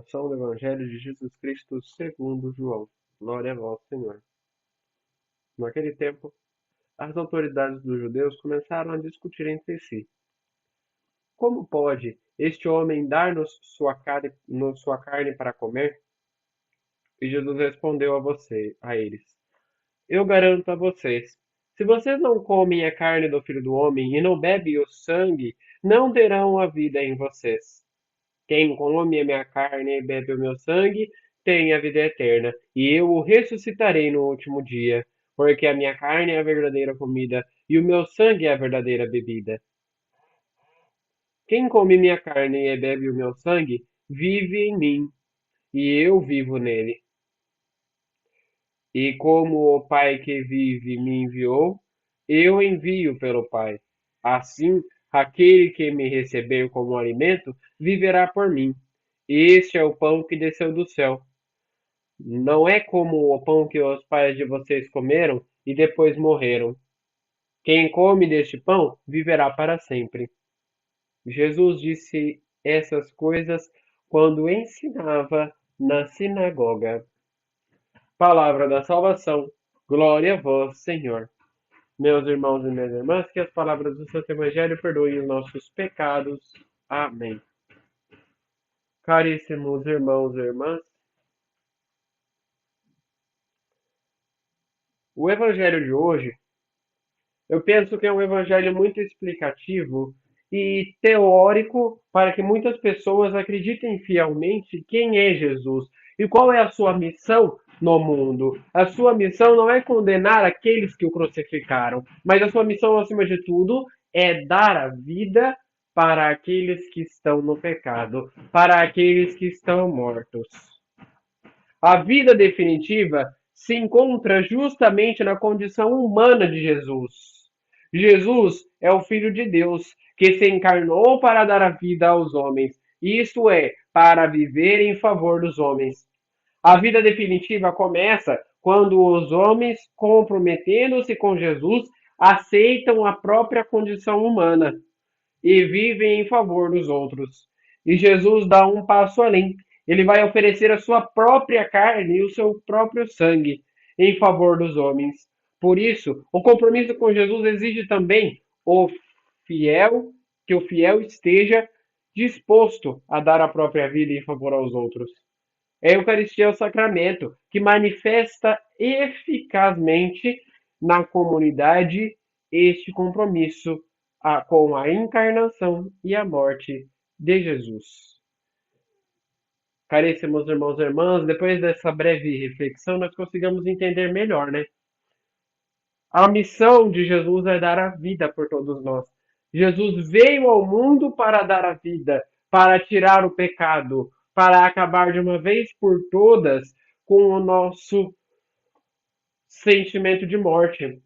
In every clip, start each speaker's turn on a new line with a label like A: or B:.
A: Proclamação do Evangelho de Jesus Cristo segundo João. Glória a vós, Senhor. Naquele tempo, as autoridades dos judeus começaram a discutir entre si. Como pode este homem dar-nos sua carne para comer? E Jesus respondeu a eles: Eu garanto a vocês, se vocês não comem a carne do Filho do Homem e não bebem o sangue, não terão a vida em vocês. Quem come a minha carne e bebe o meu sangue tem a vida eterna, e eu o ressuscitarei no último dia, porque a minha carne é a verdadeira comida e o meu sangue é a verdadeira bebida. Quem come minha carne e bebe o meu sangue vive em mim, e eu vivo nele. E como o Pai que vive me enviou, eu envio pelo Pai. Assim, aquele que me receber como alimento viverá por mim. Este é o pão que desceu do céu. Não é como o pão que os pais de vocês comeram e depois morreram. Quem come deste pão viverá para sempre. Jesus disse essas coisas quando ensinava na sinagoga. Palavra da salvação. Glória a vós, Senhor. Meus irmãos e minhas irmãs, que as palavras do Santo Evangelho perdoem os nossos pecados. Amém. Caríssimos irmãos e irmãs, o Evangelho de hoje, eu penso que é um evangelho muito explicativo e teórico para que muitas pessoas acreditem fielmente quem é Jesus e qual é a sua missão no mundo. A sua missão não é condenar aqueles que o crucificaram, mas a sua missão, acima de tudo, é dar a vida para aqueles que estão no pecado, para aqueles que estão mortos. A vida definitiva se encontra justamente na condição humana de Jesus. Jesus é o Filho de Deus que se encarnou para dar a vida aos homens, isto é, para viver em favor dos homens. A vida definitiva começa quando os homens, comprometendo-se com Jesus, aceitam a própria condição humana e vivem em favor dos outros. E Jesus dá um passo além. Ele vai oferecer a sua própria carne e o seu próprio sangue em favor dos homens. Por isso, o compromisso com Jesus exige também o fiel, que o fiel esteja disposto a dar a própria vida em favor aos outros. A Eucaristia é o sacramento que manifesta eficazmente na comunidade este compromisso com a encarnação e a morte de Jesus. Caríssimos irmãos e irmãs, depois dessa breve reflexão, nós conseguimos entender melhor, né? A missão de Jesus é dar a vida por todos nós. Jesus veio ao mundo para dar a vida, para tirar o pecado, para acabar de uma vez por todas com o nosso sentimento de morte.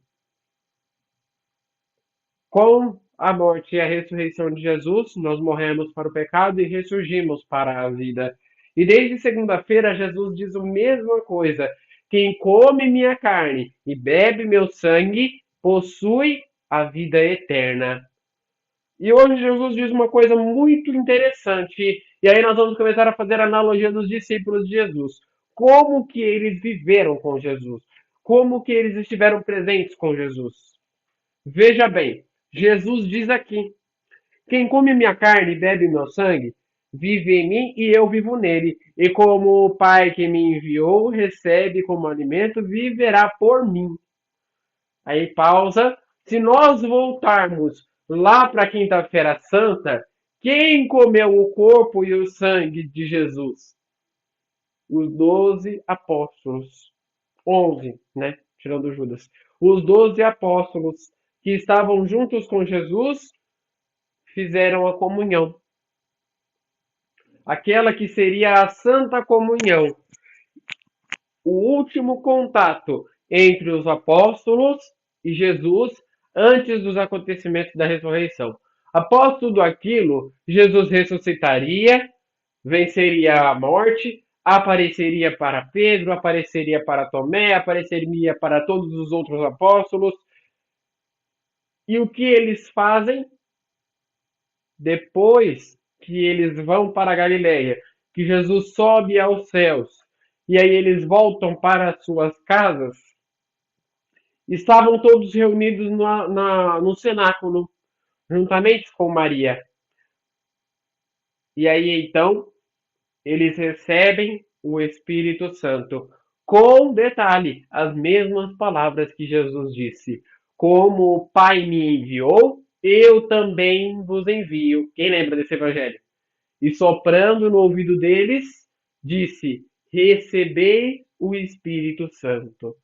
A: Com a morte e a ressurreição de Jesus, nós morremos para o pecado e ressurgimos para a vida. E desde segunda-feira, Jesus diz a mesma coisa. Quem come minha carne e bebe meu sangue possui a vida eterna. E hoje Jesus diz uma coisa muito interessante. E aí nós vamos começar a fazer a analogia dos discípulos de Jesus. Como que eles viveram com Jesus? Como que eles estiveram presentes com Jesus? Veja bem, Jesus diz aqui: quem come minha carne e bebe meu sangue, vive em mim e eu vivo nele. E como o Pai que me enviou recebe como alimento, viverá por mim. Aí pausa. Se nós voltarmos lá para a Quinta-feira Santa, quem comeu o corpo e o sangue de Jesus? Os 12 apóstolos. 11, né? Tirando Judas. Os 12 apóstolos que estavam juntos com Jesus fizeram a comunhão. Aquela que seria a Santa Comunhão. O último contato entre os apóstolos e Jesus antes dos acontecimentos da ressurreição. Após tudo aquilo, Jesus ressuscitaria, venceria a morte, apareceria para Pedro, apareceria para Tomé, apareceria para todos os outros apóstolos. E o que eles fazem? Depois que eles vão para a Galileia, que Jesus sobe aos céus e aí eles voltam para suas casas, estavam todos reunidos no cenáculo, juntamente com Maria. E aí então eles recebem o Espírito Santo. Com detalhe, as mesmas palavras que Jesus disse: como o Pai me enviou, eu também vos envio. Quem lembra desse evangelho? E soprando no ouvido deles, disse: recebei o Espírito Santo.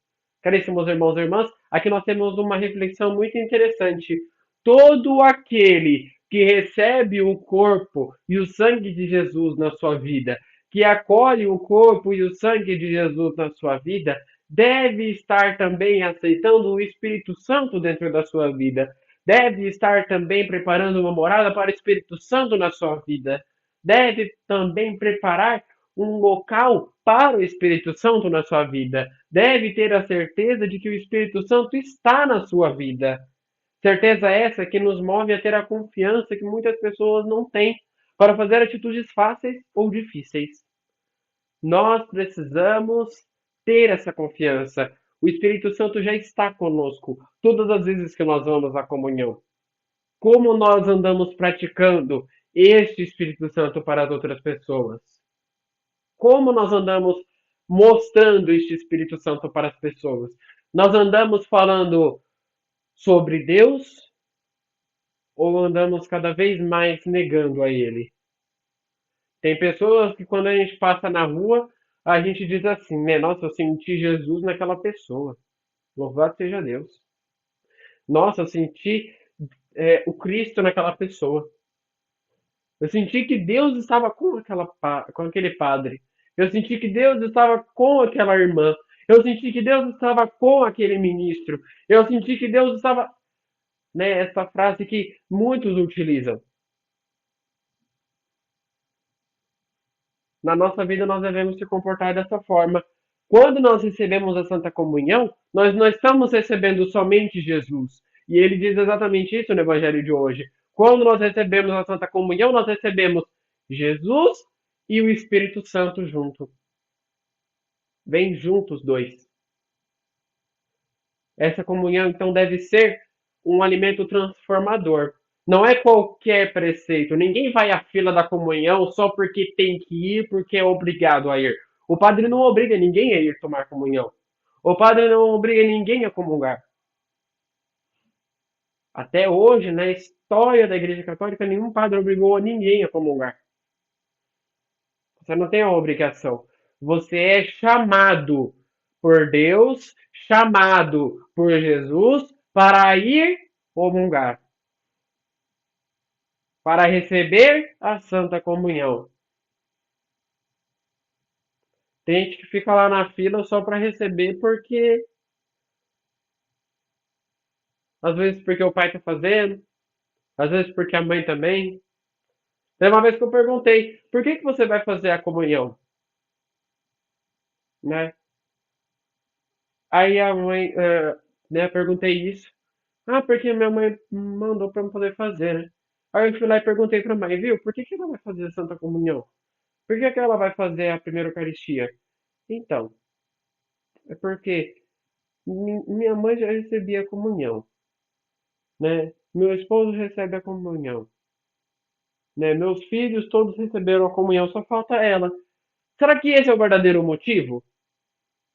A: Caríssimos irmãos e irmãs, aqui nós temos uma reflexão muito interessante. Todo aquele que recebe o corpo e o sangue de Jesus na sua vida, que acolhe o corpo e o sangue de Jesus na sua vida, deve estar também aceitando o Espírito Santo dentro da sua vida. Deve estar também preparando uma morada para o Espírito Santo na sua vida. Deve também preparar um local para o Espírito Santo na sua vida. Deve ter a certeza de que o Espírito Santo está na sua vida. Certeza essa que nos move a ter a confiança que muitas pessoas não têm para fazer atitudes fáceis ou difíceis. Nós precisamos ter essa confiança. O Espírito Santo já está conosco todas as vezes que nós vamos à comunhão. Como nós andamos praticando este Espírito Santo para as outras pessoas? Como nós andamos mostrando este Espírito Santo para as pessoas? Nós andamos falando sobre Deus ou andamos cada vez mais negando a Ele? Tem pessoas que quando a gente passa na rua, a gente diz assim, né? Nossa, eu senti Jesus naquela pessoa. Louvado seja Deus. Nossa, eu senti o Cristo naquela pessoa. Eu senti que Deus estava com aquele padre. Eu senti que Deus estava com aquela irmã. Eu senti que Deus estava com aquele ministro. Eu senti que Deus estava. Né, essa frase que muitos utilizam. Na nossa vida, nós devemos se comportar dessa forma. Quando nós recebemos a Santa Comunhão, nós não estamos recebendo somente Jesus. E ele diz exatamente isso no Evangelho de hoje. Quando nós recebemos a Santa Comunhão, nós recebemos Jesus e o Espírito Santo junto. Vem juntos dois. Essa comunhão, então, deve ser um alimento transformador. Não é qualquer preceito. Ninguém vai à fila da comunhão só porque tem que ir, porque é obrigado a ir. O padre não obriga ninguém a ir tomar comunhão. O padre não obriga ninguém a comungar. Até hoje, na história da Igreja Católica, nenhum padre obrigou ninguém a comungar. Você não tem a obrigação. Você é chamado por Deus, chamado por Jesus para ir comungar, para receber a Santa Comunhão. Tem gente que fica lá na fila só para receber porque às vezes porque o pai está fazendo, às vezes porque a mãe também. Tem uma vez que eu perguntei, por que você vai fazer a comunhão? Né? Aí a mãe, né, perguntei isso. Ah, porque minha mãe mandou para eu poder fazer, né? Aí eu fui lá e perguntei para a mãe, viu, por que ela vai fazer a Santa Comunhão? Por que ela vai fazer a primeira Eucaristia? Então, é porque minha mãe já recebia a comunhão, né? Meu esposo recebe a comunhão, né? Meus filhos todos receberam a comunhão, só falta ela. Será que esse é o verdadeiro motivo?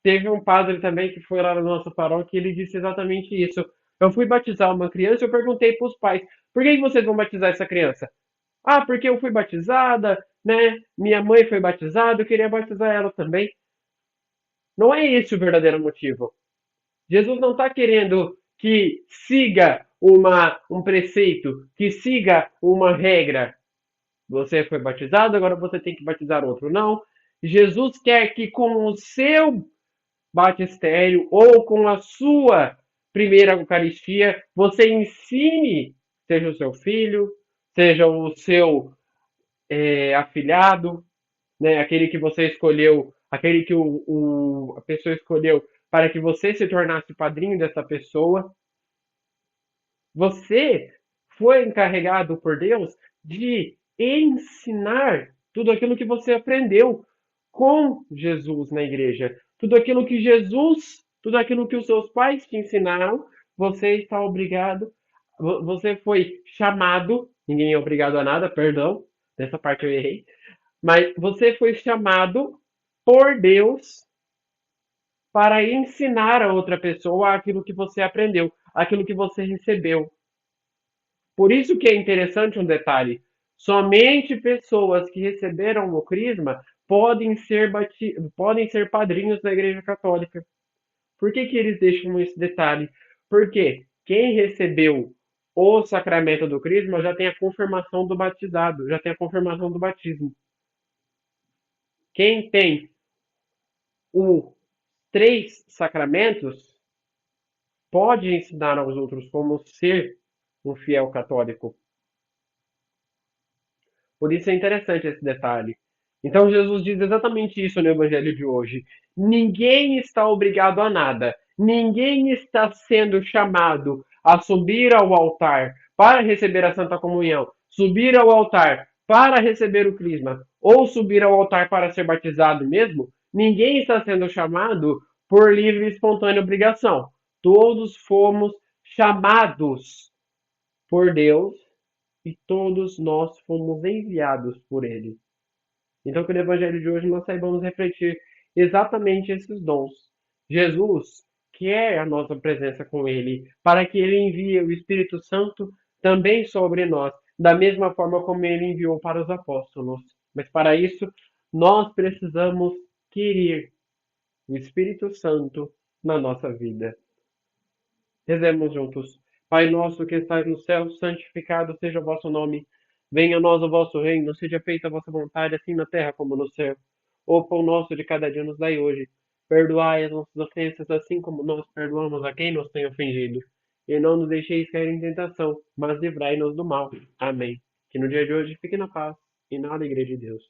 A: Teve um padre também que foi lá na nossa paróquia e ele disse exatamente isso. Eu fui batizar uma criança e eu perguntei para os pais, por que vocês vão batizar essa criança? Ah, porque eu fui batizada, né? Minha mãe foi batizada, eu queria batizar ela também. Não é esse o verdadeiro motivo. Jesus não está querendo que siga um preceito, que siga uma regra. Você foi batizado, agora você tem que batizar outro. Não. Jesus quer que com o seu batistério ou com a sua primeira Eucaristia, você ensine, seja o seu filho, seja o seu afilhado, né, aquele que você escolheu, aquele que a pessoa escolheu para que você se tornasse padrinho dessa pessoa. Você foi encarregado por Deus de ensinar tudo aquilo que você aprendeu com Jesus na igreja, tudo aquilo que Jesus, tudo aquilo que os seus pais te ensinaram, você está obrigado, você foi chamado, ninguém é obrigado a nada, perdão, dessa parte eu errei, mas você foi chamado por Deus para ensinar a outra pessoa aquilo que você aprendeu, aquilo que você recebeu. Por isso que é interessante um detalhe. Somente pessoas que receberam o crisma podem ser padrinhos da Igreja Católica. Por que, que eles deixam esse detalhe? Porque quem recebeu o sacramento do crisma já tem a confirmação do batizado, já tem a confirmação do batismo. Quem tem os três sacramentos pode ensinar aos outros como ser um fiel católico. Por isso é interessante esse detalhe. Então Jesus diz exatamente isso no Evangelho de hoje. Ninguém está obrigado a nada. Ninguém está sendo chamado a subir ao altar para receber a Santa Comunhão, subir ao altar para receber o crisma, ou subir ao altar para ser batizado mesmo. Ninguém está sendo chamado por livre e espontânea obrigação. Todos fomos chamados por Deus e todos nós fomos enviados por ele. Então, que no Evangelho de hoje nós saibamos refletir exatamente esses dons. Jesus quer a nossa presença com ele, para que ele envie o Espírito Santo também sobre nós, da mesma forma como ele enviou para os apóstolos. Mas para isso, nós precisamos querer o Espírito Santo na nossa vida. Rezemos juntos. Pai nosso que estais no céu, santificado seja o vosso nome. Venha a nós o vosso reino, seja feita a vossa vontade, assim na terra como no céu. O pão nosso de cada dia nos dai hoje. Perdoai as nossas ofensas, assim como nós perdoamos a quem nos tem ofendido. E não nos deixeis cair em tentação, mas livrai-nos do mal. Amém. Que no dia de hoje fique na paz e na alegria de Deus.